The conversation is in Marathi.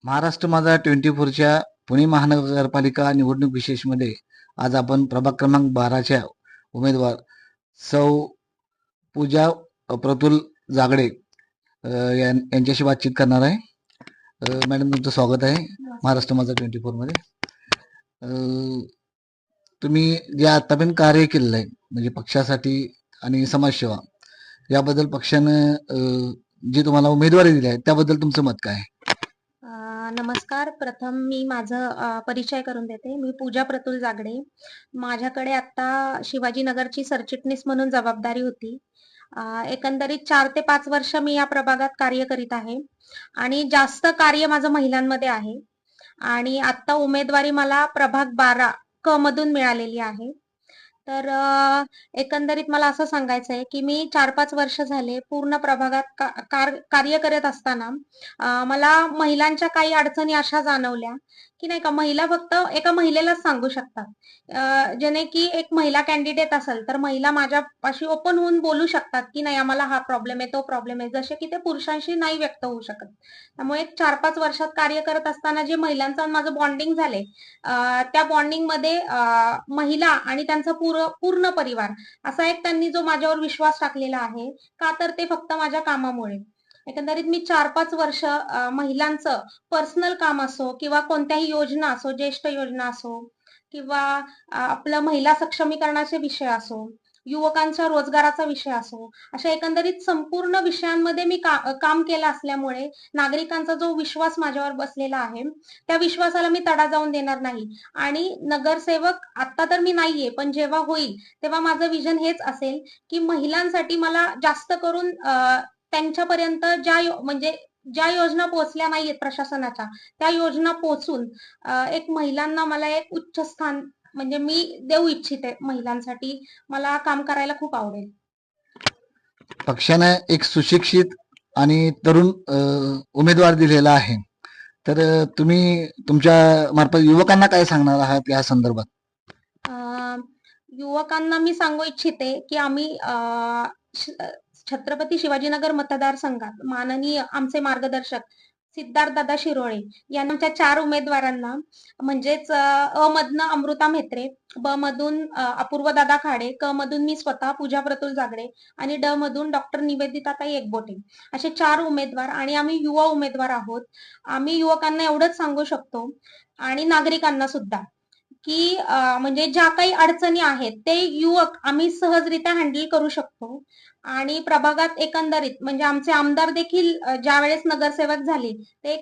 महाराष्ट्र माझा 24च्या पुणे महानगरपालिका निवडणूक विशेषमध्ये आज आपण प्रभाग क्रमांक 12च्या उमेदवार सौ पूजा प्रतुल जागडे यांच्याशी बातचीत करणार आहे. मॅडम, तुमचं स्वागत आहे महाराष्ट्र माझा 24 मध्ये. तुम्ही जे आतापर्यंत कार्य केलेलं आहे म्हणजे पक्षासाठी आणि समाजसेवा याबद्दल पक्षानं जी तुम्हाला उमेदवारी दिली आहे त्याबद्दल तुमचं मत काय आहे? नमस्कार. प्रथम मी माझं परिचय करून देते. मी पूजा प्रतुल जागडे. माझ्याकडे आता शिवाजीनगरची सरचिटणीस म्हणून जबाबदारी होती. एकंदरीत 4 ते 5 वर्ष मी या प्रभागात कार्य करीत आहे आणि जास्त कार्य माझं महिलांमध्ये आहे आणि आता उमेदवारी मला प्रभाग 12 क मधून मिळालेली आहे. तर एकंदरीत मला असं सांगायचं आहे, की मी 4-5 वर्ष झाले पूर्ण प्रभागात कार्य करत असताना मला महिलांच्या काही अडचणी अशा जाणवल्या, की नाही का महिला फक्त एका महिलेलाच सांगू शकतात. जेणे की एक महिला कॅन्डिडेट असेल, तर महिला माझ्यापाशी ओपन होऊन बोलू शकतात, की नाही आम्हाला हा प्रॉब्लेम आहे, तो प्रॉब्लेम आहे. जसे की ते पुरुषांशी नाही व्यक्त होऊ शकत. त्यामुळे 4-5 वर्षात कार्य करत असताना जे महिलांचं आणि माझं बॉन्डिंग झाले, त्या बॉन्डिंगमध्ये महिला आणि त्यांचा पूर्ण परिवार असा एक त्यांनी जो माझ्यावर विश्वास टाकलेला आहे, का तर ते फक्त माझ्या कामामुळे. एकंदरीत मी 4-5 वर्ष महिलांचं पर्सनल काम असो किंवा कोणत्याही योजना असो, ज्येष्ठ योजना असो किंवा आपलं महिला सक्षमीकरणाचे विषय असो, युवकांच्या रोजगाराचा विषय असो, अशा एकंदरीत संपूर्ण विषयांमध्ये मी काम केलं असल्यामुळे नागरिकांचा जो विश्वास माझ्यावर बसलेला आहे, त्या विश्वासाला मी तडा जाऊन देणार नाही. आणि नगरसेवक आता तर मी नाहीये, पण जेव्हा होईल तेव्हा माझं विजन हेच असेल, की महिलांसाठी मला जास्त करून त्यांच्यापर्यंत म्हणजे ज्या योजना पोहोचल्या नाहीयेत प्रशासनाच्या, त्या योजना पोहोचून एक महिलांना मला एक उच्च स्थान म्हणजे मी देऊ इच्छिते महिलांसाठी. मला काम करायला खूप आवडेल. पक्षानं एक सुशिक्षित आणि तरुण उमेदवार दिलेला आहे. तर तुम्ही तुमच्या मार्फत युवकांना काय सांगणार आहात या संदर्भात? युवकांना मी सांगू इच्छिते, की आम्ही छत्रपती शिवाजीनगर मतदारसंघात माननीय आमचे मार्गदर्शक सिद्धार्थदादा शिरोळे यांना आमच्या 4 उमेदवारांना म्हणजेच अ मधनं अमृता म्हेत्रे, ब मधून अपूर्वदादा खाडे, क मधून मी स्वतः पूजा प्रतुल जागडे आणि ड मधून डॉक्टर निवेदिताताई एकबोटे असे 4 उमेदवार आणि आम्ही युवा उमेदवार आहोत. आम्ही युवकांना एवढंच सांगू शकतो आणि नागरिकांना सुद्धा, की म्हणजे ज्या काही अडचणी आहेत ते युवक आम्ही सहजरित्या हँडल करू शकतो आणि प्रभागात एकंदरीत म्हणजे आमचे आमदार देखील ज्यावेळेस नगरसेवक झाले ते